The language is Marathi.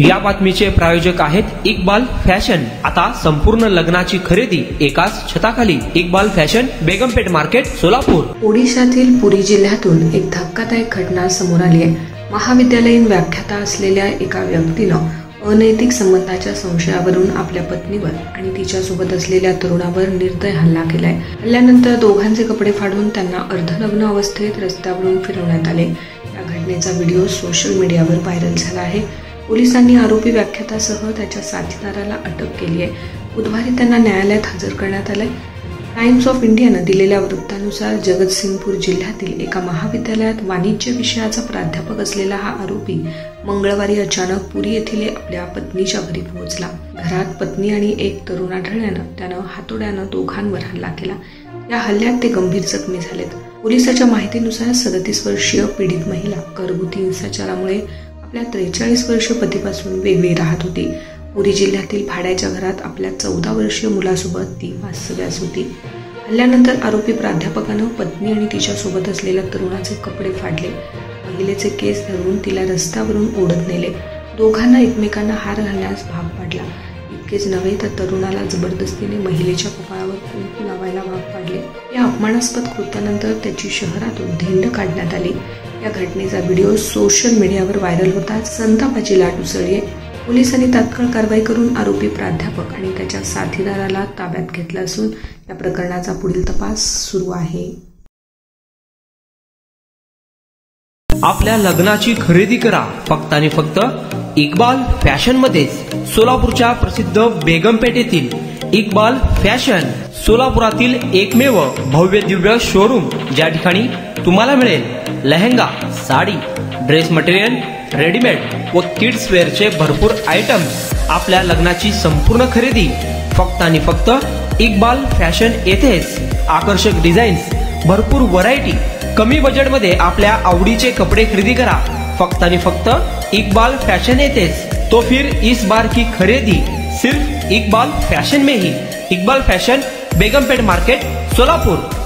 या बातमीचे प्रायोजक आहेत इक्बाल फॅशन। आता संपूर्ण लग्नाची खरेदी एकाच छताखाली। Iqbal fashion, Begumpet market, Solapur. ओडिशातील पुरी जिल्ह्यातून एक धक्कादायक घटना समोर आली आहे। महाविद्यालयीन व्याख्याता असलेल्या एका व्यक्तीनं अनैतिक संबंधाच्या संशयावरून आपल्या पत्नीवर आणि तिच्यासोबत असलेल्या तरुणावर निर्दय हल्ला केलाय। हल्ल्यानंतर दोघांचे कपडे फाडून त्यांना अर्धनग्न अवस्थेत रस्त्यावरून फिरवण्यात आले। या घटनेचा व्हिडिओ सोशल मीडियावर व्हायरल झाला आहे। पोलिसांनी आरोपी व्याख्यातासह त्याच्या साथीदाराला अटक केली आहे। बुधवारी त्यांना न्यायालयात हजर करण्यात आले। टाइम्स ऑफ इंडियानं दिलेल्या वृत्तानुसार जगतसिंगपूर जिल्ह्यातील एका महाविद्यालयात वाणिज्य विषयाचा प्राध्यापक असलेला हा आरोपी मंगळवारी अचानक पुरी येथील आपल्या पत्नीच्या घरी पोहोचला। घरात पत्नी आणि एक तरुण आढळल्यानं त्यानं हातोड्यानं दोघांवर हल्ला केला। या हल्ल्यात ते गंभीर जखमी झालेत। पोलिसांच्या माहितीनुसार 37 वर्षीय पीडित महिला घरगुती हिंसाचारामुळे आपल्या 43 वर्षीय पतीपासून वेगळी राहत होती। पुरी जिल्ह्यातील भाड्याच्या घरात आपल्या 14 वर्षीय मुलासोबत ती वास्तव्यास होती। हल्ल्यानंतर आरोपी प्राध्यापकानं पत्नी आणि तिच्यासोबत असलेल्या तरुणाचे कपडे फाडले, महिलेचे केस धरून तिला रस्त्यावरून ओढत नेले, दोघांना एकमेकांना हार घालण्यास भाग पाडला। इतकेच नव्हे तर तरुणाला जबरदस्तीने महिलेच्या कपाळावर कुंकू लावायला भाग पाडले। या अपमानास्पद कृत्यानंतर त्याची शहरातून धिंड काढण्यात आली। या घटनेचा व्हिडिओ सोशल मीडियावर व्हायरल होताच संतापाची लाट उसळली आहे। पोलिसांनी तात्काळ कारवाई करून आरोपी प्राध्यापक आणि त्याच्या साथीदाराला ताब्यात घेतलं असून या प्रकरणाचा पुढील तपास सुरू आहे। आपल्या लग्नाची खरेदी करा फक्त आणि फक्त इक्बाल फॅशन मध्येच। सोलापूरच्या प्रसिद्ध बेगमपेट येथील इक्बाल फॅशन सोलापुरातील एकमेव भव्य दिव्य शोरूम, ज्या ठिकाणी तुम्हाला मिळेल lehenga, sari, dress material, readymade व किड्स वेअरचे भरपूर आयटम्स। आपल्या लग्नाची संपूर्ण खरेदी फक्त आणि फक्त इक्बाल फॅशन येथेच। आकर्षक डिझाईन्स, भरपूर व्हरायटी, कमी बजेटमध्ये आपल्या आवडीचे कपडे खरेदी करा फक्त आणि फक्त इक्बाल फॅशन येथेच। तो फिर इस बार की खरेदी सिर्फ इक्बाल फैशन में ही। Iqbal fashion, Begumpet market, Solapur.